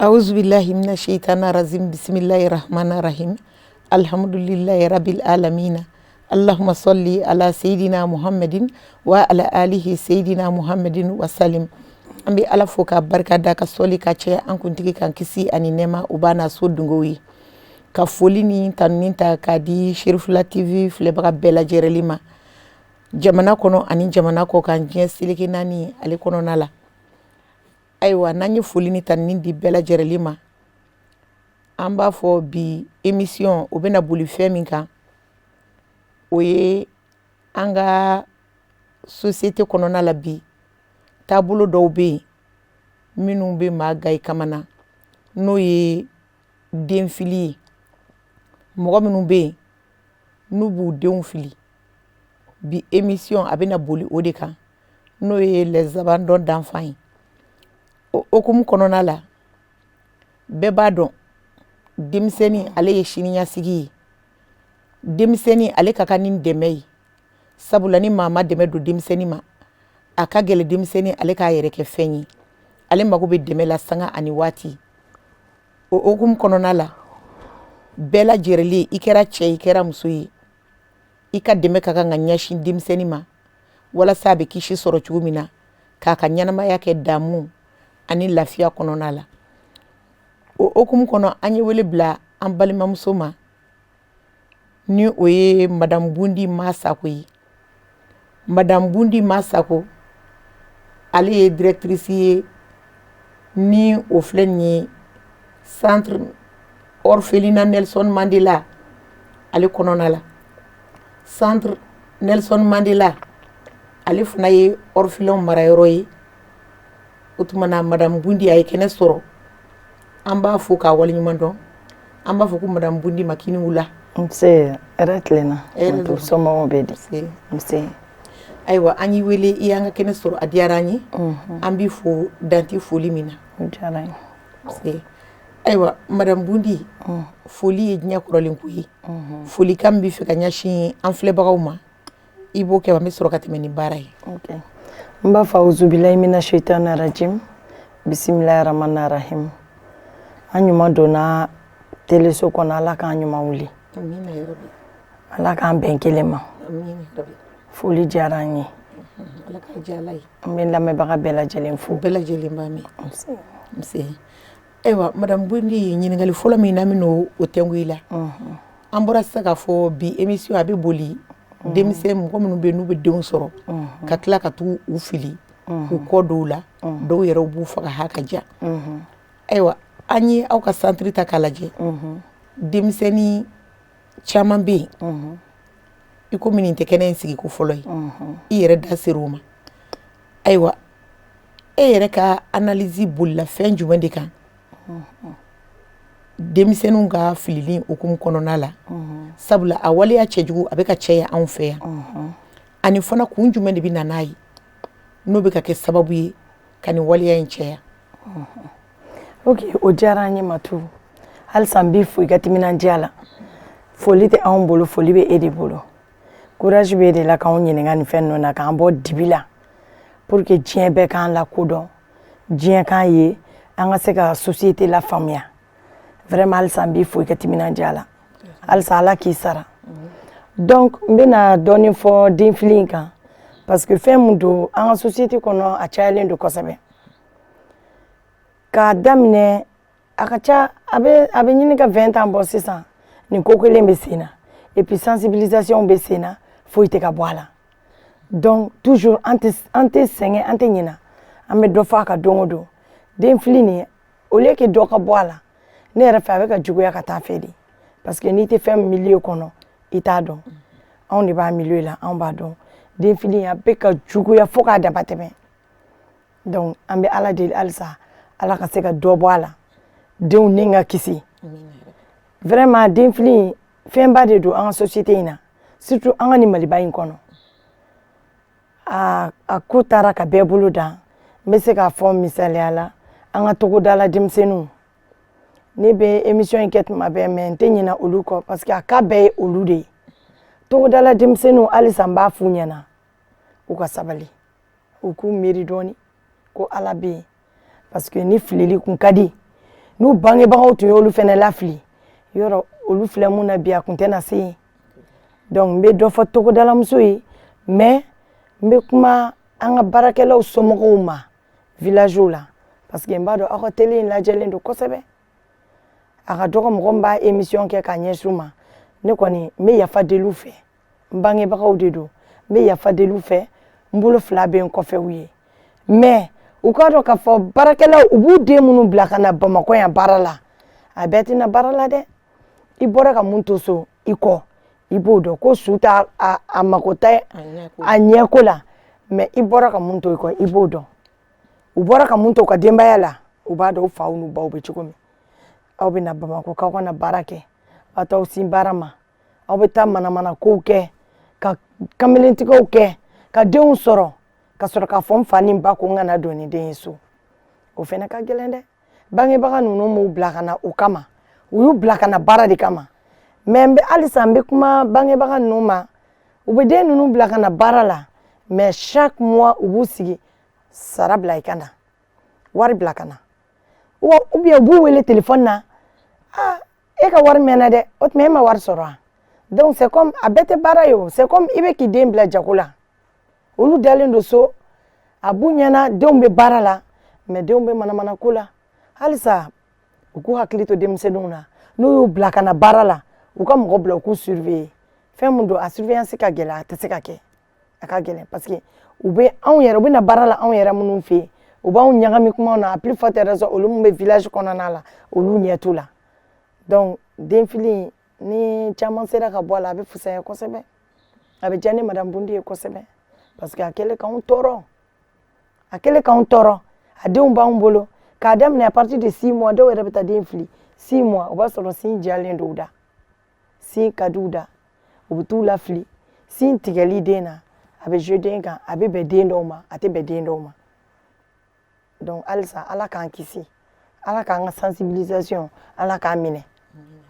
أعوذ بالله من الشيطان الرجيم بسم الله الرحمن الرحيم الحمد لله رب العالمين اللهم صل على سيدنا محمد وعلى آله سيدنا محمد وسلم an bɛ ala fo ka barika da ka sɔli ka cɛ an kuntigi kan kisi ani nɛma u b'a na so dungo ye ka foli ni tanuni ta ka di Sherifula TV filɛbaga bɛɛ lajɛlen ma jamana kɔnɔ ani jamana kɔ kan diɲɛ seleke naani ale kɔnɔna la ayiwa n'an ye foli ni tanuni di bɛɛ lajɛlen ma an b'a fɔ bi émission o bɛna boli fɛn min kan o ye an ka société kɔnɔna la bi taabolo dɔw bɛ yen minnu bɛ maa ga i kamana n'o ye denfili ye mɔgɔ minnu bɛ yen n'u b'u denw fili bi émission a bɛna boli o de kan n'o ye les abandons d'enfants ye o hukumu kɔnɔna la bɛɛ b'a dɔn denmisɛnnin ale ye siniɲɛsigi ye denmisɛnnin ale ka kan ni dɛmɛ ye sabula ni maa ma dɛmɛ don denmisɛnnin ma a ka gɛlɛn denmisɛnnin ale k'a yɛrɛ kɛ fɛn ye ale mago bɛ dɛmɛ la sanga ani waati o hukumu kɔnɔna la bɛɛ lajɛlen i kɛra cɛ i kɛra muso ye i ka dɛmɛ ka kan ka ɲɛsin denmisɛnnin ma walasa a bɛ kisi sɔrɔ cogo min na k'a ka ɲɛnamaya kɛ damu ani lafiya kɔnɔna la o hukumu kɔnɔ an ye wele bila an balimamuso ma ni o ye madame Bundi Masako ye madame Bundi Masako ale ye directrice ye ni o filɛ nin ye centre orphelinat Nelson Mandela ale kɔnɔna la centre Nelson Mandela ale fana ye orphelin marayɔrɔ ye o tuma na madame Bundi a ye kɛnɛ sɔrɔ an b'a fɔ k'a waleɲuman dɔn an b'a fɔ ko madame Bundi ma kini wula nse hɛrɛ tilenna somɔgɔw bɛ di nse ayiwa an y'i wele i y'an ka kɛnɛ sɔrɔ a diyara an ye an b'i fo danti foli min na o diyara n ye ayiwa madame Bundi foli ye diɲɛ kɔrɔlen ko ye folikan min b'i fɛ ka ɲɛsin an filɛbagaw ma i b'o kɛ wa n bɛ sɔrɔ ka tɛmɛ ni baara ye n b'a fɔ awuzubilayi mina shaitanir rajim bisimilayi rahmanir rahim an ɲuman donna teleso kɔnɔ ala k'an ɲuman wuli ala k'an bɛn kelen ma foli diyara an ye n bɛ lamɛnbaga bɛɛ lajɛlen fo bɛɛ lajɛlen b'a mɛn nse ayiwa madame Bundi ɲininkali fɔlɔ min na bɛna o tɛnku i la an bɔra sisan k'a fɔ bi émission a bɛ boli denmisɛn mɔgɔ minnu bɛ yen n'u bɛ denw sɔrɔ ka tila ka t'u fili u kɔ dɔw la dɔw yɛrɛ b'u faga ha ka ja ayiwa an ye aw ka centre ta k'a lajɛ denmisɛnnin caman bɛ yen i komi nin tɛ kɛnɛ in sigi ko fɔlɔ ye i yɛrɛ da ser'o ma ayiwa e yɛrɛ ka analyse bolila fɛn jumɛn de kan denmisɛnninw ka filili hukumu kɔnɔna la sabula a waleya cɛjugu a bɛ ka caya anw fɛ yan ani fana kun jumɛn de bɛ na n'a ye n'o bɛ ka kɛ sababu ye ka nin waleya in caya ok o diyara an ye matu halisa n b'i fo i ka timinandiya la foli tɛ anw bolo foli bɛ e de bolo courage bɛ e de la k'anw ɲininka nin fɛn ninnu na k'an bɔ dibi la pour que diɲɛ bɛɛ k'an lakodɔn diɲɛ k'an ye an ka se ka société la faamuya vraiment halisa n b'i fo i ka timinandiya la halisa ala k'i sara donc n bɛna dɔɔni fɔ denfili in kan parce que fɛn min don an ka société kɔnɔ a cayalen don kosɛbɛ k'a daminɛ a ka ca a bɛ ɲini ka 20 ans bɔ sisan nin ko kelen bɛ sen na et puis sensibilisation bɛ sen na foyi tɛ ka bɔ a la donc toujours an tɛ sɛgɛn an tɛ ɲina an bɛ dɔ fɔ a ka don o don denfili nin au lieu que dɔ ka bɔ a la ne yɛrɛ fɛ a bɛ ka juguya ka taa fɛ de parce que n'i tɛ fɛn milieu kɔnɔ i t'a dɔn anw de b'a milieu la anw b'a dɔn denfili a bɛ ka juguya fo k'a dama tɛmɛ donc an bɛ ala deli halisa ala ka se ka dɔ bɔ a la denw ni ka kisi vraiment denfili fɛnba de don an ka société in na surtout an ka nin maliba in kɔnɔ a ko taara ka bɛɛ bolo dan n bɛ se k'a fɔ misaliya la an ka togodala denmisɛnninw ne bɛ émission in kɛ tuma bɛɛ mais n tɛ ɲinɛ olu kɔ parce que a ka bɛɛ ye olu de ye togodala denmisɛnninw halisa n b'a f'u ɲɛna u ka sabali u k'u miiri dɔɔni ko ala bɛ yen parce que ni filili kun ka di n'u bangebagaw tun y'olu fɛnɛ lafili yɔrɔ olu filɛ mun na bi a kun tɛna se yen donc n bɛ dɔ fɔ togodalamuso ye mais n bɛ kuma an ka baarakɛlaw somɔgɔw ma villagew la parce que n b'a dɔn aw ka télé in lajɛlen don kosɛbɛ a ka dɔgɔ mɔgɔ min b'a émission kɛ ka ɲɛsin u ma ne kɔni n bɛ yafa deli u fɛ n bangebagaw de don n bɛ yafa deli u fɛ n bolo fila bɛ n kɔfɛ u ye mais u k'a dɔn k'a fɔ baarakɛlaw u b'u den minnu bila ka na bamakɔ yan baara la a bɛɛ tɛna baara la dɛ i bɔra ka mun to so i kɔ i b'o dɔn ko su t'a a mako tɛ a ɲɛko la mais i bɔra ka mun to i kɔ i b'o dɔn u bɔra ka mun to u ka denbaya la u b'a dɔn u faw n'u baw bɛ cogo min aw bɛ na bamakɔ k'aw ka na baara kɛ aw t'aw sin baara ma aw bɛ taa manamana kow kɛ ka kamelentigɛw kɛ ka denw sɔrɔ ka sɔrɔ k'a fɔ n fa ni n ba ko n kana don ni den ye so o fɛnɛ ka gɛlɛn dɛ bangebaga ninnu m'u bila ka na o kama u y'u bila ka na baara de kama mais halisa n bɛ kuma bangebaga ninnu ma u bɛ den ninnu bila ka na baara la mais chaque mois u b'u sigi sara bila i ka na wari bila ka na ou bien u b'u wele téléphone na ah e ka wari mɛnna dɛ o tuma e ma wari sɔrɔ wa donc c'est comme a bɛɛ tɛ baara ye o c'est comme i bɛ k'i den bila jago la olu dalen don so a b'u ɲɛna denw bɛ baara la mais denw bɛ manamana ko la halisa u k'u hakili to denmisɛnninw na n'u y'u bila ka na baara la u ka mɔgɔ bila u k'u surveiller fɛn min don a surveillance ka gɛlɛn a tɛ se ka kɛ a ka gɛlɛn parce que u bɛ anw yɛrɛ u bɛ na baara la anw yɛrɛ minnu fɛ yen u b'anw ɲagami kumaw na a plus forte raison olu min bɛ village kɔnɔna la olu ɲɛ t'u la donc denfili ni caman sera ka bɔ a la a bɛ fisaya kosɛbɛ a bɛ diya ne madame Bundi ye kosɛbɛ parce que a kɛlen k'anw tɔɔrɔ a kɛlen k'anw tɔɔrɔ a denw b'anw bolo k'a daminɛ à partir de 6 mois dɔw yɛrɛ bɛ taa den fili 6 mois o b'a sɔrɔ sin jalen don u da sin ka di u da u bɛ t'u lafili sin tigɛli den na a bɛ jouer den kan a bɛ bɛn den dɔw ma a tɛ bɛn den dɔw ma donc halisa ala k'an kisi ala k'an ka sensibilisation ala k'an minɛ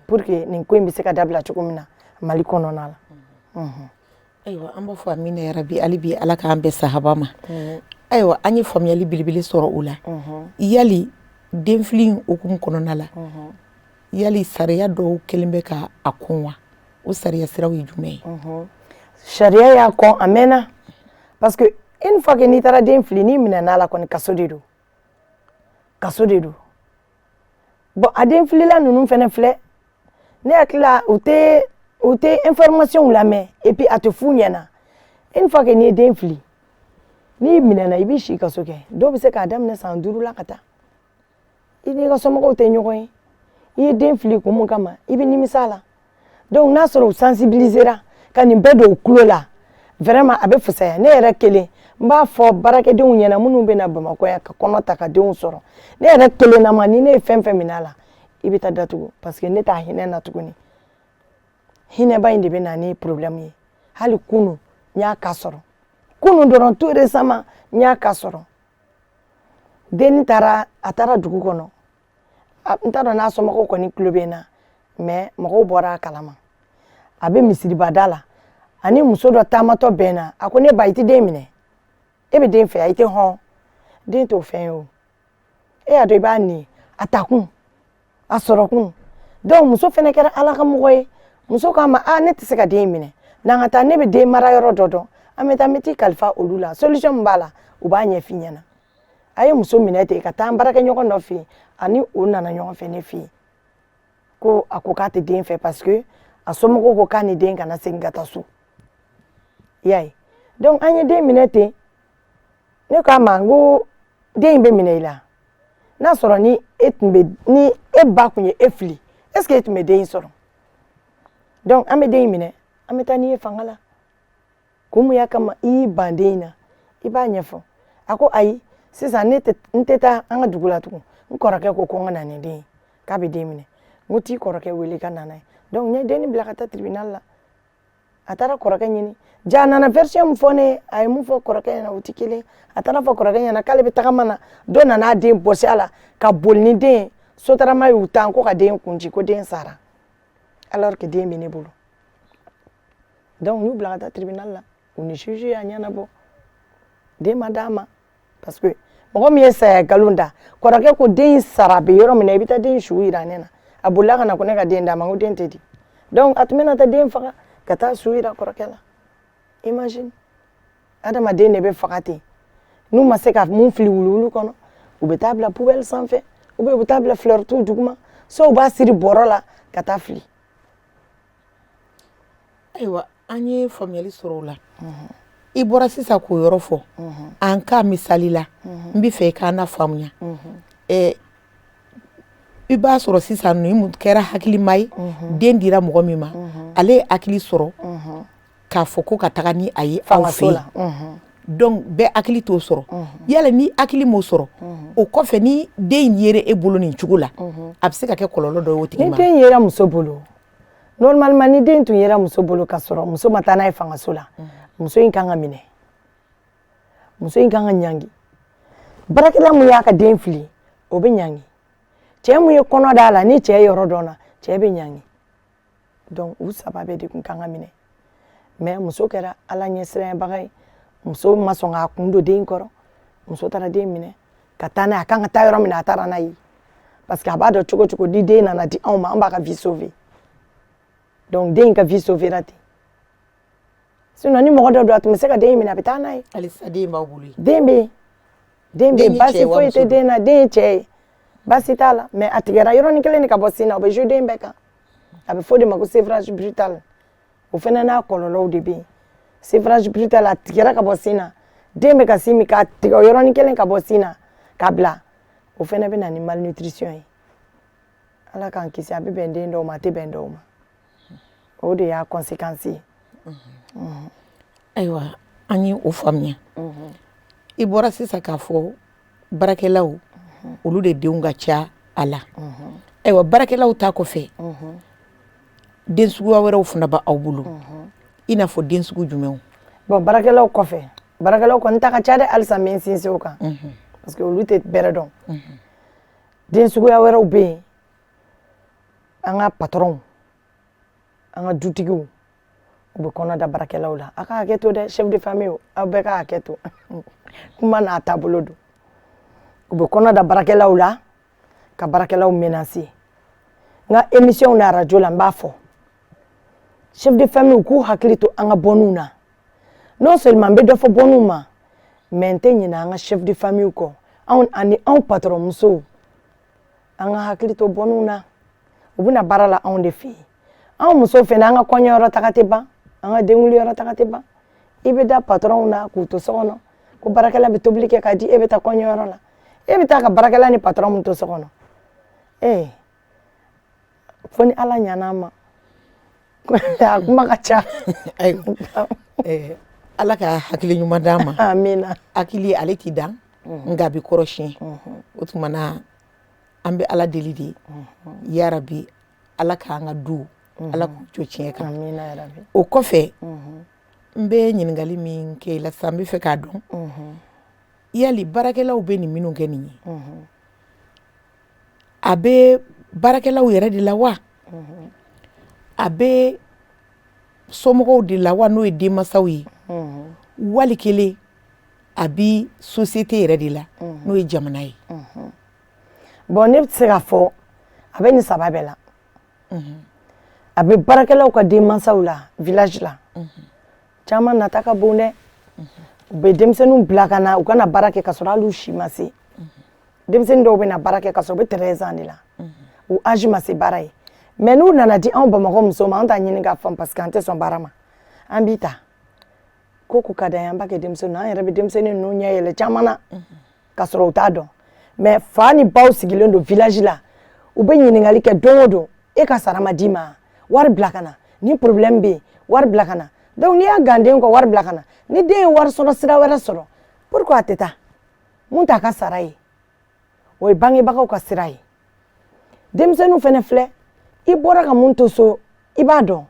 pour que nin ko in bɛ se ka dabila cogo min na Mali kɔnɔna la. Ayiwa an b'a fɔ amina yarabi hali bi ala k'an bɛn sahaba ma ayiwa an ye faamuyali belebele sɔrɔ o la yali denfili in hukumu kɔnɔna la yali sariya dɔw kɛlen bɛ ka a kɔn wa o sariya siraw ye jumɛn ye sariya y'a kɔn a mɛnna parce que une fois que n'i taara den fili n'i minɛna la kɔni kaso de don kaso de don bon a den filila ninnu fɛnɛ filɛ ne hakili la u tɛ information lamɛn et puis a tɛ f'u ɲɛna une fois que n'i ye den fili n'i minɛna i b'i si kaso kɛ dɔw bɛ se k'a daminɛ san 5 la ka taa i n'i ka somɔgɔw tɛ ɲɔgɔn ye i ye den fili kun mun kama i bɛ nimisa a la donc n'a sɔrɔ u sensibilisera ka nin bɛɛ don u tulo la vraiment a bɛ fisaya ne yɛrɛ kelen n b'a fɔ baarakɛdenw ɲɛna minnu bɛ na bamakɔ yan ka kɔnɔ ta ka denw sɔrɔ ne yɛrɛ kelennama ni ne ye fɛn fɛn minɛ a la i bɛ taa datugu parce que ne t'a hinɛ na tuguni hinɛba in de bɛ na ni problème ye hali kunun n y'a cas sɔrɔ kunun dɔrɔn tout récemment n y'a cas sɔrɔ denni taara a taara dugu kɔnɔ n t'a dɔn n'a somɔgɔw kɔni tulo bɛ n na mais mɔgɔw bɔra a kalama a bɛ misiribada la ani muso dɔ taamatɔ bɛnna a ko ne ba i tɛ den minɛ e bɛ den fɛ i tɛ hɔn den t'o fɛn ye o e y'a dɔn i b'a nin a ta kun a sɔrɔ kun donc muso fɛnɛ kɛra ala ka mɔgɔ ye muso k'a ma ne tɛ se ka den minɛ n'an ka taa ne bɛ den mara yɔrɔ dɔ dɔn an bɛ taa n bɛ t'i kalifa olu la solution min b'a la u b'a ɲɛf'i ɲɛna a ye muso minɛ ten ka taa n baarakɛɲɔgɔn dɔ fɛ yen ani o nana ɲɔgɔn fɛ ne fɛ yen ko a ko k'a tɛ den fɛ parce que a somɔgɔw ko k'a ni den kana segin ka taa so i y'a ye donc an ye den minɛ ten ne k'a ma n ko den in bɛ minɛ i la n'a sɔrɔ ni e ba tun ye e fili est ce que e tun bɛ den in sɔrɔ donc an bɛ den in minɛ an bɛ taa n'i ye fanga la kun mun y'a kama i y'i ban den in na i b'a ɲɛfɔ a ko ayi sisan n tɛ taa an ka dugu la tugun n kɔrɔkɛ ko n ka na ni den ye k'a bɛ den minɛ n ko t'i kɔrɔkɛ wele ka na n'a ye donc n ye den bila ka taa tribunal la a taara kɔrɔkɛ ɲini ja a nana version min fɔ ne a ye mun fɔ kɔrɔkɛ ɲɛna o tɛ kelen a taara fɔ kɔrɔkɛ ɲɛna k'ale bɛ tagama na dɔ nana a den bɔsi a la ka boli ni den ye sotarama y'u tan ko ka den kunci ko den sara alors que den bɛ ne bolo donc n y'u bila ka taa tribunal la u ni juge y'a ɲɛnabɔ den ma d'a ma parce que mɔgɔ min ye saya nkalon da kɔrɔkɛ ko den sara bɛ yɔrɔ min na i bɛ taa den su yira ne na a bolila ka na ko ne ka den d'a ma n ko den tɛ di donc a tun bɛna taa den faga ka taa su yira kɔrɔkɛ la imagine adamaden de bɛ faga ten n'u ma se ka mun fili wuluwulu kɔnɔ u bɛ taa bila poubelle sanfɛ ou bien u bɛ taa bila fleur tu duguma so u b'a siri bɔrɔ la ka taa fili. ayiwa an ye faamuyali sɔrɔ o la i bɔra sisan k'o yɔrɔ fɔ an ka misali la n bɛ fɛ i k'an na faamuya i b'a sɔrɔ sisan ni mun kɛra hakilima ye den dira mɔgɔ min ma ale ye hakili sɔrɔ k'a fɔ ko ka taga ni a ye aw fɛ yen donc bɛɛ hakili t'o sɔrɔ yala ni hakili m'o sɔrɔ o kɔfɛ ni den yera e bolo nin cogo la a bɛ se ka kɛ kɔlɔlɔ dɔ ye o tigi ma. ni den yera muso bolo normalement ni den tun yera muso bolo ka sɔrɔ muso ma taa n'a ye fangaso la muso in kan ka minɛ muso in kan ka ɲangi baarakɛla mun y'a ka den fili o bɛ ɲangi cɛ mun ye kɔnɔ d'a la ni cɛ ye yɔrɔ dɔn na cɛ bɛ ɲangi donc u saba bɛɛ de kun kan ka minɛ mais muso kɛra ala ɲɛsiranɲɛbaga ye muso ma sɔn k'a kun don den kɔrɔ muso taara den minɛ ka taa n'a ye a kan ka taa yɔrɔ min na a taara n'a ye parce que a b'a dɔn cogo cogo ni den nana di anw ma an b'a ka vie sauver donc den ka vie sauvera ten sinon ni mɔgɔ dɔ don a tun bɛ se ka den in minɛ a bɛ taa n'a ye. halisa den b'aw bolo yen. den bɛ yen baasi foyi tɛ den na den ye cɛ ye baasi t'a la mais a tigɛra yɔrɔnin kelen de ka bɔ sin na o bɛ jouer den bɛɛ kan a bɛ fɔ o de ma ko sevrage brutal o fana n'a kɔlɔlɔw de bɛ yen sevrage brutal a tigɛra ka bɔ sin na den bɛ ka sin min k'a tigɛ o yɔrɔnin kelen ka bɔ sin na k'a bila o fana bɛ na ni malnutrition ye ala k'an kisi a bɛ bɛn den dɔw ma a tɛ bɛn dɔw ma o de y'a conséquence ye. ayiwa an ye o faamuya i bɔra sisan k'a fɔ baarakɛlaw olu de denw ka ca a la ayiwa baarakɛlaw ta kɔfɛ den suguya wɛrɛw fana b'aw bolo i n'a fɔ den sugu jumɛnw. bon baarakɛlaw kɔfɛ baarakɛlaw kɔni ta ka ca dɛ halisa n bɛ n sinsin o kan parce que olu tɛ bɛrɛ dɔn den suguya wɛrɛw bɛ yen an ka patron an ka dutigiw u bɛ kɔnɔ da baarakɛlaw la a ka hakɛ to dɛ chef de famille aw bɛɛ ka hakɛ to kuma n'a taabolo don u bɛ kɔnɔ da baarakɛlaw la ka baarakɛlaw menacer n ka émission na radio la n b'a fɔ chef de famille u k'u hakili to an ka bɔnniw na non seulement n bɛ dɔ fɔ bɔnniw ma mais n tɛ ɲinɛ an ka chef de famille kɔ anw ani anw patron musow an ka hakili to bɔnniw na u bɛna baara la anw de fɛ yen anw musow fana an ka kɔɲɔyɔrɔ taga tɛ ban an ka denwuliyɔrɔ taga tɛ ban i bɛ da patron na k'u to so kɔnɔ ko baarakɛla bɛ tobili kɛ k'a di e bɛ taa kɔɲɔyɔrɔ la e bɛ taa ka baarakɛla ni patron min to so kɔnɔ fo ni ala ɲana an ma a kuma ka ca. ala ka hakili ɲuman d'an ma. amina. hakili ale t'i dan nka a bɛ kɔrɔsiyɛn o tuma na an bɛ ala deli de yarabi ala k'an ka du ala k'u to tiɲɛ kan. amina yarabi. o kɔfɛ n bɛ ɲininkali min kɛ i la sisan n bɛ fɛ k'a dɔn yali baarakɛlaw bɛ nin minnu kɛ nin ye a bɛ baarakɛlaw yɛrɛ de la wa a bɛ somɔgɔw de la wa n'o ye denmansaw ye wali kelen a bɛ société yɛrɛ de la n'o ye jamana ye. bon ne bɛ se k'a fɔ a bɛ nin saba bɛɛ la a bɛ baarakɛlaw ka denmansaw la village la caman nata ka bon dɛ u bɛ denmisɛnninw bila ka na u kana baara kɛ ka sɔrɔ hali u si ma se denmisɛnnin dɔw bɛ na baara kɛ ka sɔrɔ u bɛ 13 ans de la u âge ma se baara ye mais n'u nana di anw bamakɔ musow ma an t'a ɲini k'a faamu parce que an tɛ sɔn baara ma an b'i ta ko ko ka d'an ye an b'a kɛ denmisɛnninw an yɛrɛ bɛ denmisɛnnin ninnu ɲɛ yɛlɛ caman na ka sɔrɔ u t'a dɔn mais fa ni baw sigilen don village la u bɛ ɲininkali kɛ don o don e ka sara ma d'i ma wari bila ka na ni problème bɛ yen wari bila ka na donc n'i y'a ganden kɔ wari bila ka na ni den ye wari sɔrɔ sira wɛrɛ sɔrɔ pourquoi a tɛ taa mun t'a ka sara ye o ye bangebagaw ka sira ye denmisɛnninw fana filɛ i bɔra ka mun to so i b'a dɔn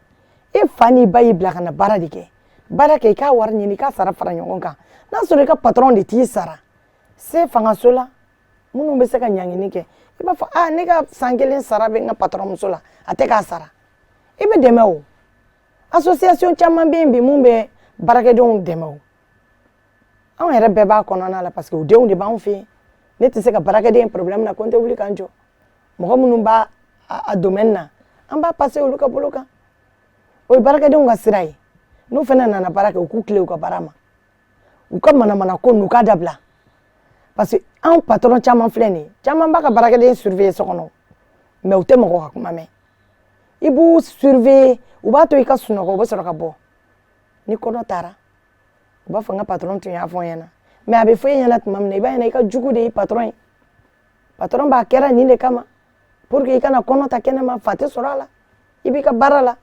e fa n'i ba y'i bila ka na baara de kɛ baara kɛ i k'a wari ɲini i k'a sara fara ɲɔgɔn kan n'a sɔrɔ i ka patron de t'i sara se fangaso la minnu bɛ se ka ɲangini kɛ i b'a fɔ ne ka san 1 sara bɛ n ka patron muso la a tɛ k'a sara i bɛ dɛmɛ o association caman bɛ yen bi mun bɛ baarakɛdenw dɛmɛ o anw yɛrɛ bɛɛ b'a kɔnɔna la parce que o denw de b'anw fɛ yen ne tɛ se ka baarakɛden problème na ko n tɛ wuli k'an jɔ mɔgɔ minnu b'a a domaine na an b'a passer olu ka bolo kan o ye baarakɛdenw ka sira ye n'u fana nana baara kɛ u k'u tilen u ka baara ma u ka manamana ko n'u k'a dabila parce que anw patron caman filɛ nin ye caman b'a ka baarakɛden surveiller so kɔnɔ mais u tɛ mɔgɔ ka kuma mɛn i b'u surveiller u b'a to i ka sunɔgɔ u bɛ sɔrɔ ka bɔ ni kɔnɔ taara u b'a fɔ n ka patron tun y'a fɔ n ɲɛna mais a bɛ fɔ e ɲɛna tuma min na i b'a ɲɛna i ka jugu de ye patron ye patron b'a kɛra nin de kama pour que i kana kɔnɔ ta kɛnɛma fa tɛ sɔrɔ a la i b'i ka baara la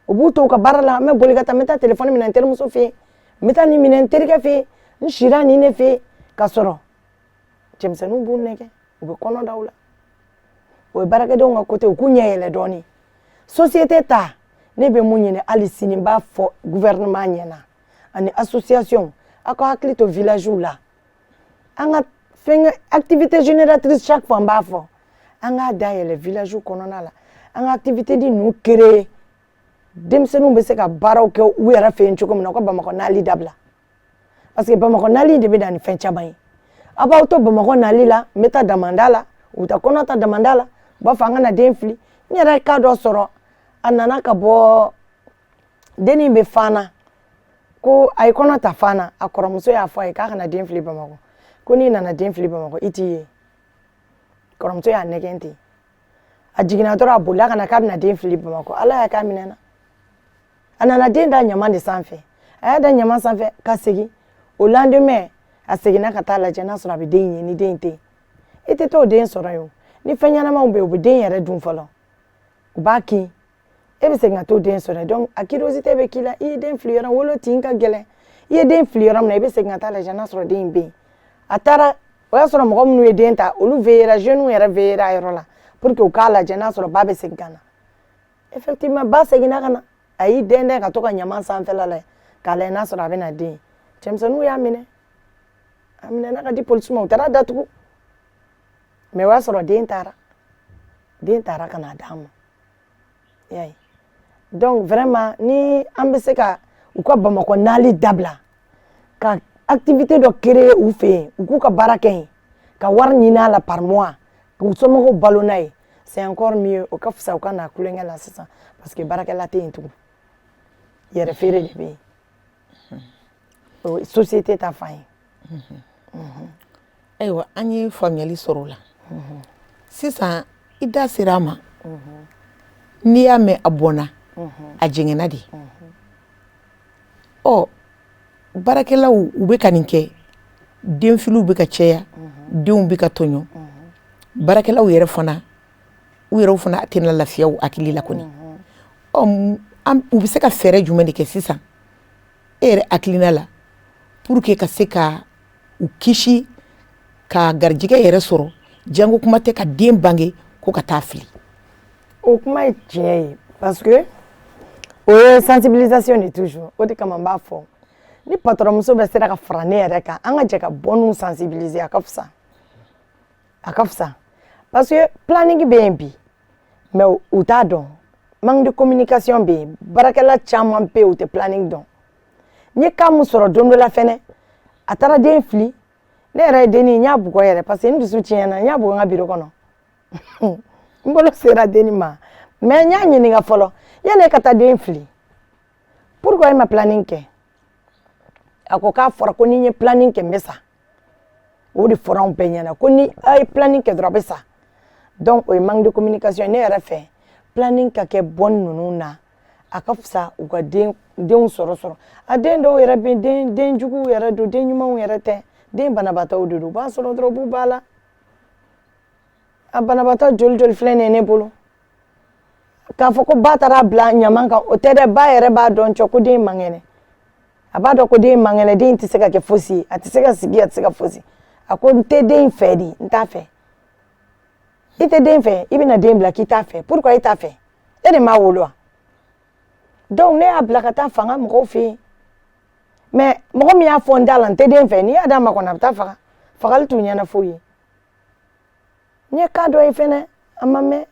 u b'u to u ka baara la n bɛ boli ka taa n bɛ taa téléphone minɛ n terimuso fɛ yen n bɛ taa nin minɛ n terikɛ fɛ yen n sira nin de fɛ yen ka sɔrɔ cɛmisɛnninw b'u nɛgɛ u bɛ kɔnɔ da u la o ye baarakɛdenw ka côté u k'u ɲɛ yɛlɛ dɔɔnin société ta ne bɛ mun ɲini hali sini n b'a fɔ gouvernement ɲɛna ani association aw ka hakili to villagew la an ka fɛn activité génératrice chaque fois n b'a fɔ an k'a dayɛlɛ villagew kɔnɔna la an ka activité di ninnu créer denmisɛnninw bɛ se ka baaraw kɛ u yɛrɛ fɛ yen cogo min na u ka bamakɔ nali dabila parce que bamakɔ nali de bɛ na ni fɛn caman ye aw b'aw to bamakɔ nali la n bɛ taa damanda la u bɛ taa kɔnɔ ta damanda la u b'a fɔ an ka na den fili n yɛrɛ ye cas dɔ sɔrɔ a nana ka bɔ dennin bɛ Fana ko a ye kɔnɔ ta Fana a kɔrɔmuso y'a fɔ a ye k'a kana den fili bamakɔ ko n'i nana den fili bamakɔ i t'i ye kɔrɔmuso y'a nɛgɛn ten a jiginna dɔrɔn a bolila ka na k'a bɛna den fili bamakɔ ala y'a k'a minɛ na a nana den da ɲama de sanfɛ a y'a da ɲama sanfɛ ka segin o lendemain a seginna ka taa lajɛ n'a sɔrɔ a bɛ den ye ni den tɛ yen i tɛ t'o den sɔrɔ yen o ni fɛn ɲɛnamaw bɛ yen u bɛ den yɛrɛ dun fɔlɔ u b'a kin e bɛ segin ka t'o den sɔrɔ donc a curiosité bɛ k'i la i ye den fili yɔrɔ wolo tin ka gɛlɛn i ye den fili yɔrɔ min na i bɛ segin ka taa lajɛ n'a sɔrɔ den in bɛ yen a taara o y'a sɔrɔ mɔgɔ minnu ye den ta olu veillera jeunes yɛrɛ veillera a yɔrɔ la pour que u k'a lajɛ n'a sɔrɔ ba bɛ segin ka na effectivement ba seginna ka na a y'i dɛndɛn ka to ka ɲama sanfɛla la k'a lajɛ n'a sɔrɔ a bɛ na den cɛmisɛnninw y'a minɛ a minɛna ka di polisi ma u taara datugu mais o y'a sɔrɔ den taara ka na d'a ma y'a ye donc vraiment ni an bɛ se ka u ka bamakɔ nali dabila ka activité dɔ créer u fɛ yen u k'u ka baara kɛ yen ka wari ɲini a la par mois k'u somɔgɔw balo n'a ye c'est encore mieux o ka fisa u ka na kulonkɛ la sisan parce que baarakɛla tɛ yen tugun yɛrɛ feere de bɛ yen o ye société ta fan ye ayiwa an ye faamuyali sɔrɔ o la sisan i da sera a ma n'i y'a mɛn a bɔnna a jɛngɛnna de ɔ baarakɛlaw u bɛ ka nin kɛ denfiliw bɛ ka caya denw bɛ ka tɔɲɔ baarakɛlaw yɛrɛ fana u yɛrɛw fana tɛna lafiya u hakili la kɔni ɔ u bɛ se ka fɛɛrɛ jumɛn de kɛ sisan e yɛrɛ hakilina la pour que ka se ka u kisi ka garijɛgɛ yɛrɛ sɔrɔ jango kuma tɛ ka den bange ko ka taa fili o kuma ye tiɲɛ ye parce que o ye sensibilisation de toujours o de kama n b'a fɔ ni patron muso bɛ sera ka fara ne yɛrɛ kan an ka jɛ ka bɔ n'u sensibiliser a ka fisa parce que planning bɛ yen bi mais u t'a dɔn manque de communication bɛ yen baarakɛla caman bɛ yen u tɛ planning dɔn n ye cas mun sɔrɔ don dɔ la fɛnɛ a taara den fili ne yɛrɛ ye dennin n y'a bugɔ yɛrɛ parce que n dusu tiɲɛna n y'a bugɔ n ka bureau kɔnɔ n bolo sera dennin ma mais n y'a ɲininka fɔlɔ yanni e ka taa den fili pourquoi e ma planning kɛ a ko k'a fɔra ko ni n ye planning kɛ n bɛ sa o de fɔra anw bɛɛ ɲɛna ko ni a ye planning kɛ dɔrɔn a bɛ sa donc o ye manque de communication ne yɛrɛ fɛ planning ka kɛ bɔnni ninnu na a ka fisa u ka denw sɔrɔ a den dɔw yɛrɛ bɛ den juguw yɛrɛ don den ɲumanw yɛrɛ tɛ den banabaatɔw de don u b'a sɔrɔ dɔrɔn u b'u ba la a banabaatɔ joli filɛ nin ye ne bolo k'a fɔ ko ba taara bila ɲaman kan o tɛ dɛ ba yɛrɛ b'a dɔn cɔ ko den man kɛnɛ a b'a dɔn ko den man kɛnɛ den tɛ se ka kɛ fosi ye a tɛ se ka sigi a tɛ se ka fosi a ko n tɛ den fɛ de n t'a fɛ i tɛ den fɛ i bɛna den bila k'i t'a fɛ pourquoi i t'a fɛ e de m'a wolo wa donc ne y'a bila ka taa fanga mɔgɔw fɛ yen mais mɔgɔ min y'a fɔ n da la n tɛ den fɛ n'i y'a d'a ma kɔni a bɛ taa faga fagali t'u ɲɛna foyi ye n ye cas dɔ ye fɛnɛ a ma mɛn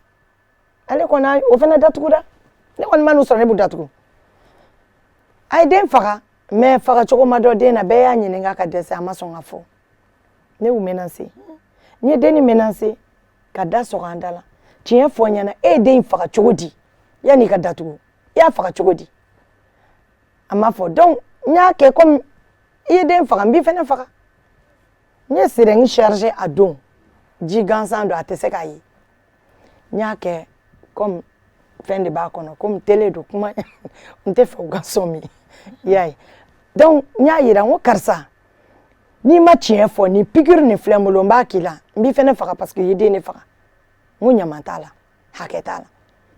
ale kɔni o fɛnɛ datugura ne kɔni ma n'u sɔrɔ ne b'u datugu a ye den faga mais faga cogo ma dɔn den na bɛɛ y'a ɲininka ka dɛsɛ a ma sɔn ka fɔ ne y'u menacer Ni den ni menacé ka da sɔgɔ la tiɲɛ fɔ ɲɛna e den faga cogo di yani ka datugu i y'a faga cogo di a ma fɔ donc n y'a kɛ comme i ye den faga n b'i fɛnɛ faga n ye sirɛni chargé a don ji gansan don a tɛ se k'a ye n y'a kɛ comme fɛn de b'a kɔnɔ comme télé don kuma n tɛ fɛ u ka sɔn min i y'a ye donc n y'a yira n ko karisa n'i ma tiɲɛ fɔ ni piqûre nin filɛ n bolo n b'a k'i la n b'i fɛnɛ faga parce que i ye den de faga n ko ɲaman t'a la hakɛ t'a la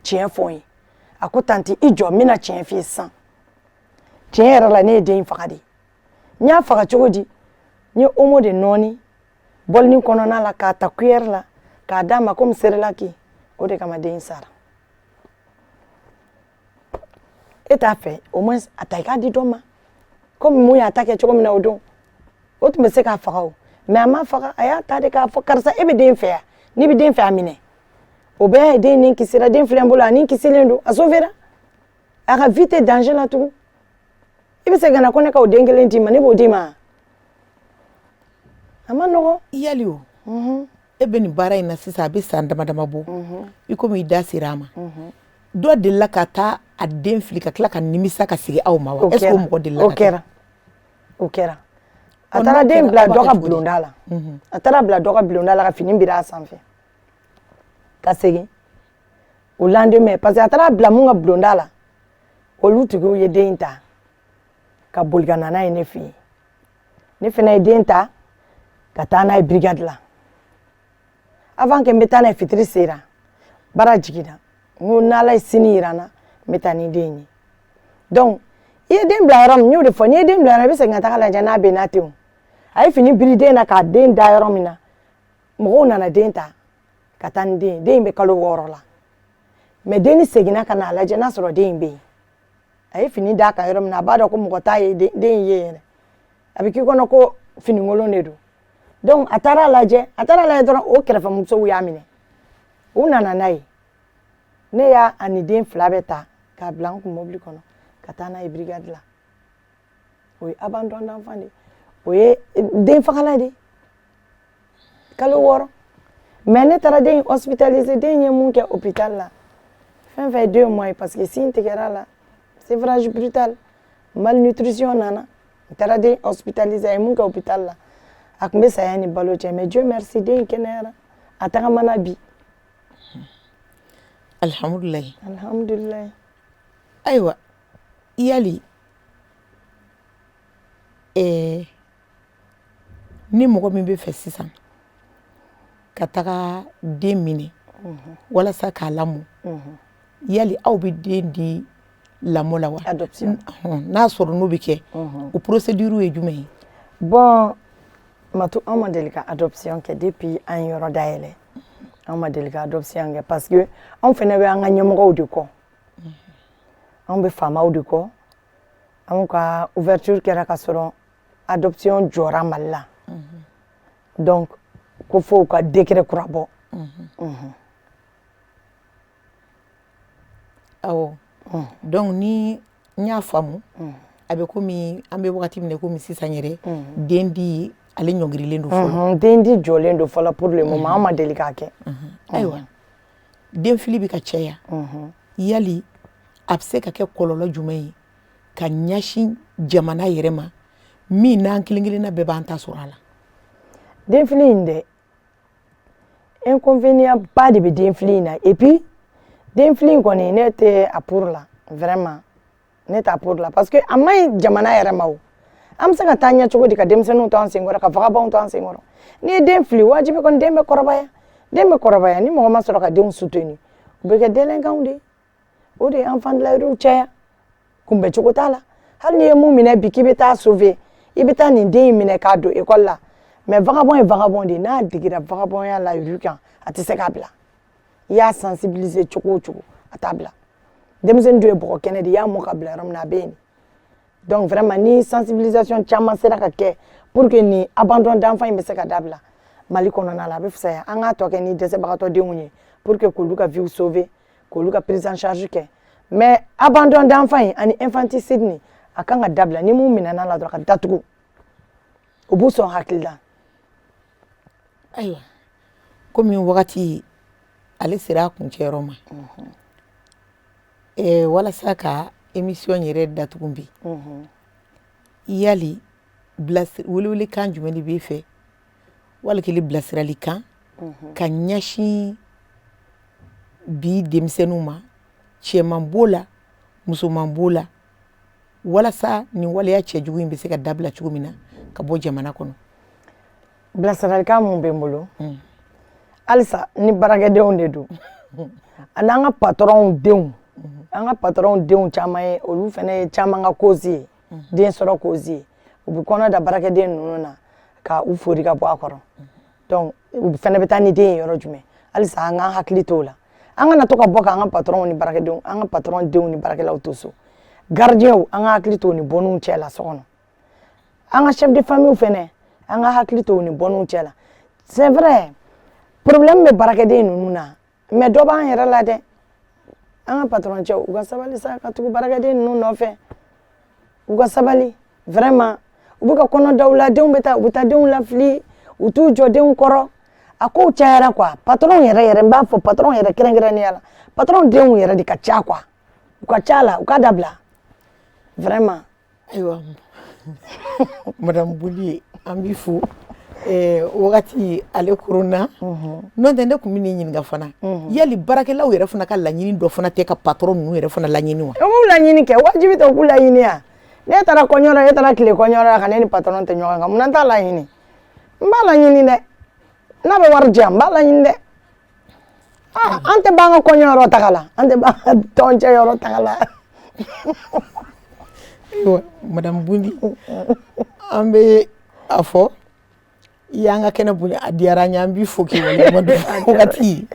tiɲɛ fɔ n ye a ko tanti i jɔ n bɛna tiɲɛ f'i ye sisan tiɲɛ yɛrɛ la ne ye den in faga de n y'a faga cogo di n ye omo de nɔɔni bɔlini kɔnɔna la k'a ta cuillère la k'a d'a ma comme cerelac o de kama den in sara e t'a fɛ au moins a ta i k'a di dɔ ma comme mun y'a ta kɛ cogo min na o don o tun bɛ se k'a faga o mais a ma faga a y'a ta de k'a fɔ karisa e bɛ den fɛ yan n'i bɛ den fɛ a minɛ o bɛɛ ye den nin kisira den filɛ n bolo a nin kisilen don a sauvera a ka vie tɛ danger la tugun i bɛ se ka na ko ne ka o den kelen d'i ma ne b'o d'i ma a ma nɔgɔ. Yali o e bɛ nin baara in na sisan a bɛ san dama dama bɔ i komi i da sera a ma dɔ delila ka taa a den fili ka tila ka nimisa ka sigi aw ma wa est ce que o mɔgɔ delila ka kɛ o kɛra a taara den bila dɔ ka bulonda la a taara bila dɔ ka bulonda la ka fini biri a sanfɛ ka segin o lendemain parce que a taara bila mun ka bulonda la olu tigiw ye den ta ka boli ka na n'a ye ne fɛ yen ne fana ye den ta ka taa n'a ye brigade la avant que n bɛ taa n'a ye fitiri sera baara jiginna n ko n'ala ye sini yira n na n bɛ taa ni den ye donc i ye den bila yɔrɔ min n y'o de fɔ n'i ye den bila yɔrɔ i bɛ segin ka taga lajɛ n'a bɛ n'a tɛ o a ye fini biri den na k'a den da yɔrɔ min na mɔgɔw nana den ta ka taa ni den ye den in bɛ kalo 6 la mais den ni seginna ka n'a lajɛ n'a sɔrɔ den in bɛ yen a ye fini d'a kan yɔrɔ min na a b'a dɔn ko mɔgɔ t'a ye den in ye yɛrɛ a bɛ k'i kɔnɔ ko finikolon de don donc a taara lajɛ dɔrɔn o kɛrɛfɛmusow y'a minɛ u nana n'a ye ne y'a ani den 2 bɛɛ ta k'a bila n kun mobili kɔnɔ ka taa n'a ye brigade la o ye abandon d'enfant de o ye den fagala de kalo 6 mais ne taara den hospitalisé den ye mun kɛ hôpital la fɛn fɛn 2 mois ye parce que sin tigɛra la sévrage brutal malnutrition nana n taara den hospitalisé a ye mun kɛ hôpital la a tun bɛ saya ni balo cɛ mais Dieu merci den in kɛnɛyara a tagamana bi alhamdulilayi alhamdulilayi ayiwa yali ni mɔgɔ min bɛ fɛ sisan ka taga den minɛ walasa k'a lamɔ yali aw bɛ den di lamɔ la wa adoption n'a sɔrɔ n'o bɛ kɛ o procédure ye jumɛn ye bon Matu an ma deli ka adoption kɛ depuis an yɔrɔ dayɛlɛ an ma deli ka adoption kɛ parce que an fɛnɛ bɛ an ka ɲɛmɔgɔw de kɔ an bɛ faamaw de kɔ an ka ouverture kɛra ka sɔrɔ adoption jɔra Mali la donc ko fo ka décret kura bɔ awɔ donc ni n y'a faamu a bɛ komi an bɛ wagati min na komi sisan yɛrɛ den di ale ɲɔngirilen don fɔlɔ den di jɔlen don fɔlɔ pour le moment an ma deli k'a kɛ ayiwa den fili bɛ ka caya yali a bɛ se ka kɛ kɔlɔlɔ jumɛn ye ka ɲɛsin jamana yɛrɛ ma min n'an kelen kelenna bɛɛ b'an ta sɔrɔ a la den fili in dɛ inconvénient ba de bɛ den fili in na et puis den fili in kɔni ne tɛ a pour la vraiment ne t'a pour la parce que a ma ɲi jamana yɛrɛ ma o an bɛ se ka taa ɲɛ cogo di ka denmisɛnninw to an senkɔrɔ ka vagabɔnw to an senkɔrɔ n'i ye den fili wajibi kɔni den bɛ kɔrɔbaya ni mɔgɔ ma sɔrɔ ka denw soutenir u bɛ kɛ délinquants de o de ye enfant de la rue caya kunbɛ cogo t'a la hali n'i ye mun minɛ bi k'i bɛ taa sauver i bɛ taa nin den in minɛ k'a don école la mais vagabond ye vagabond de n'a digira vagabondsya la rue kan a tɛ se k'a bila i y'a sensibiliser cogo o cogo a t'a bila denmisɛnnin dun ye bɔgɔ kɛnɛ de i y'a mɔ ka bila yɔrɔ min na a bɛ yen donc vraiment ni sensibilisation caman sera ka kɛ pour que ni abandon d'enfant in bɛ se ka dabila Mali kɔnɔna la a bɛ fisaya an k'a tɔ kɛ ni dɛsɛbagatɔ denw ye pour que k'olu ka vie sauver k'olu ka prise en charge kɛ mais abandon d'enfant in ani infanticide nin a kan ka dabila ni mun minɛna la dɔrɔn ka datugu u b'u sɔn hakili la ayiwa komi wagati ale sera a kuncɛyɔrɔ ma walasa ka émission yɛrɛ datugu bi yali welewelekan jumɛn de b'e fɛ walikele bilasiralikan ka ɲɛsin bi denmisɛnninw ma cɛman b'o la musoman b'o la walasa nin waleya cɛjugu in bɛ se ka dabila cogo min na ka bɔ jamana kɔnɔ. Bilasiralikan mun bɛ n bolo halisa ni baarakɛdenw de don ani an ka patɔrɔnw denw an ka patɔrɔnw denw caman ye olu fana ye caman ka cause ye den sɔrɔ cause ye u bɛ kɔnɔ da baarakɛden ninnu na ka u fori ka bɔ a kɔrɔ donc u fana bɛ taa ni den ye yɔrɔ jumɛn halisa an k'an hakili t'o la an kana to ka bɔ k'an ka patɔrɔnw ni baarakɛdenw an ka patɔrɔn denw ni baarakɛlaw to so gardien an ka hakili t'o ni bɔnniw cɛ la so kɔnɔ an ka chef de famille fana an ka hakili t'o ni bɔnniw cɛ la c'est vrai problème bɛ baarakɛden ninnu na mais dɔ b'an yɛrɛ la dɛ an ka patɔrɔn cɛw u ka sabali sa ka tugu baarakɛden ninnu nɔfɛ u ka sabali vraiment u bɛ ka kɔnɔ da u la denw bɛ taa u bɛ taa denw lafili u t'u jɔ denw kɔrɔ a kow cayara quoi patɔrɔn yɛrɛ n b'a fɔ patɔrɔn yɛrɛ kɛrɛnkɛrɛnnenya la patɔrɔn denw yɛrɛ de ka ca quoi u ka ca la u ka dabila vraiment. Ayiwa madame Buli an b'i fo wagati ale kurunna n'o tɛ ne tun bɛ ne ɲininka fana yali baarakɛlaw yɛrɛ fana ka laɲini dɔ fana tɛ ka patɔrɔn ninnu yɛrɛ fana laɲini wa. u b'u laɲini kɛ wajibi tɛ u k'u laɲini yan ne taara kɔɲɔ e taara tile kɔɲɔ la ka ne ni patɔrɔn tɛ ɲɔgɔn kan mun na n t'a laɲini n b'a laɲini dɛ n'a bɛ wari di yan n b'a laɲini dɛ an tɛ ban an ka kɔɲɔ yɔrɔ taga la an tɛ ban an ka tɔncɛ yɔrɔ taga la. madame Bundi an bɛ a fɔ i y'an ka kɛnɛ bonya a diyara n ye an b'i fo k'i waleɲuman dɔn wagati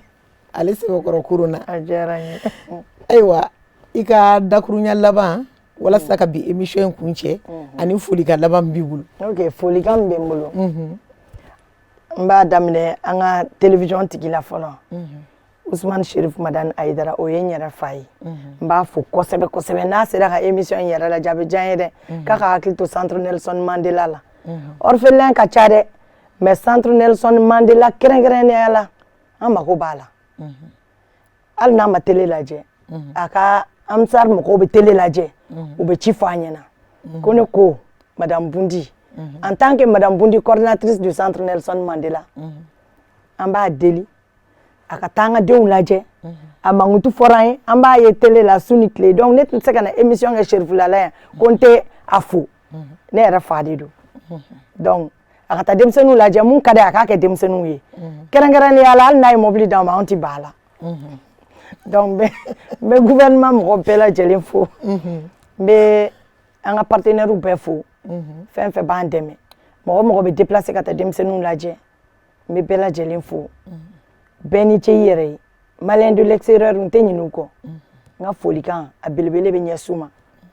ale sɛbɛkɔrɔ kurun na. A diyara n ye. Ayiwa i ka dakuruɲa laban walasa ka bi émission in kun cɛ ani folikan laban min b'i bolo. ok folikan min bɛ n bolo n b'a daminɛ an ka télévision tigi la fɔlɔ Usmane Cherif Madani Ayidara o ye n yɛrɛ fa ye n b'a fo kosɛbɛ kosɛbɛ n'a sera ka émission in yɛrɛ lajɛ a bɛ diya n ye dɛ k'a ka hakili to centre Nelson Mandela la orphelin ka ca dɛ mais centre Nelson Mandela kɛrɛnkɛrɛnnenya la an mago b'a la hali n'a ma télé lajɛ a ka Amsar mɔgɔw bɛ télé lajɛ u bɛ ci fɔ an ɲɛna ko ne ko madame Bundi en tant que madame Bundi coordinatrice du centre Nelson Mandela an b'a deli a ka taa an ka denw lajɛ a mankutu fɔra an ye an b'a ye télé la su ni tile donc ne tun tɛ se ka na émission kɛ Cherifulala yan ko n tɛ a fo ne yɛrɛ fa de don donc a ka taa denmisɛnninw lajɛ mun ka di a k'a kɛ denmisɛnninw ye kɛrɛnkɛrɛnnenya la hali n'a ye mobili d'an ma an tɛ ban a la donc n bɛ gouvernement mɔgɔ bɛɛ lajɛlen fo n bɛ an ka partenaires bɛɛ fo fɛn fɛn b'an dɛmɛ mɔgɔ mɔgɔ bɛ déplacer ka taa denmisɛnninw lajɛ n bɛ bɛɛ lajɛlen fo bɛɛ ni ce i yɛrɛ ye malien de l'extérieur n tɛ ɲinɛ u kɔ n ka folikan a belebele bɛ ɲɛsin u ma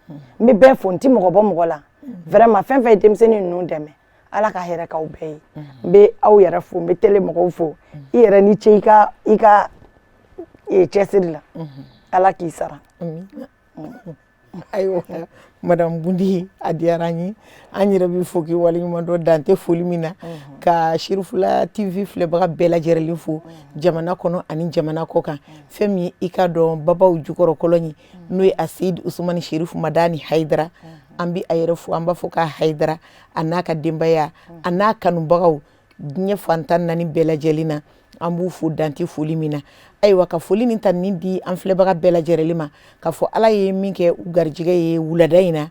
n bɛ bɛɛ fo n tɛ mɔgɔ bɔ mɔgɔ la vraiment fɛn fɛn ye denmisɛnnin ninnu dɛmɛ ala ka hɛrɛ k'aw bɛɛ ye n bɛ aw yɛrɛ fo n bɛ télé mɔgɔw fo i yɛrɛ ni ce i ka cɛsiri la ala k'i sara. Ayiwa madame Bundi a diyara n ye an yɛrɛ b'i fo k'i waleɲuman dɔn dan tɛ foli min na ka Cherifula TV filɛbaga bɛɛ lajɛlen fo jamana kɔnɔ ani jamana kɔ kan fɛn min ye i ka dɔn babaw jukɔrɔ kɔlɔn ye n'o ye a Seyid Usumani Cherif Madani Hayidara an bɛ a yɛrɛ fo an b'a fɔ k'a Hayidara a n'a ka denbaya a n'a kanubagaw diɲɛ fantan naani bɛɛ lajɛlen na an b'u fo dan tɛ foli min na ayiwa ka foli nin ta nin di an filɛbaga bɛɛ lajɛlen ma k'a fɔ ala ye min kɛ u garijɛgɛ ye wulada in na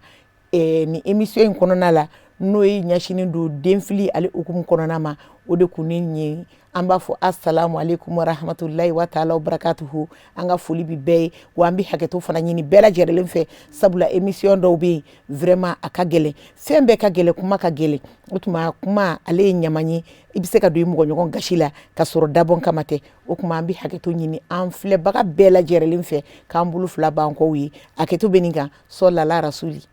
ni émission in kɔnɔna la n'o ye ɲɛsinin don denfili ale hukumu kɔnɔna ma o de kun ne ɲɛ an b'a fɔ assalamu alaikum wa rahmatulahi wa taala wa barakatuhu an ka foli bi bɛɛ ye wa an bɛ hakɛto fana ɲini bɛɛ lajɛlen fɛ sabula émission dɔw bɛ yen vraiment a ka gɛlɛn fɛn bɛɛ ka gɛlɛn kuma ka gɛlɛn o tuma kuma ale ye ɲaman ye i bɛ se ka don i mɔgɔ ɲɔgɔn gasi la ka sɔrɔ dabɔn kama tɛ o tuma an bɛ hakɛto ɲini an filɛbaga bɛɛ lajɛlen fɛ k'an bolo fila b'an kɔw ye hakɛto bɛ nin kan sɔlala rasuli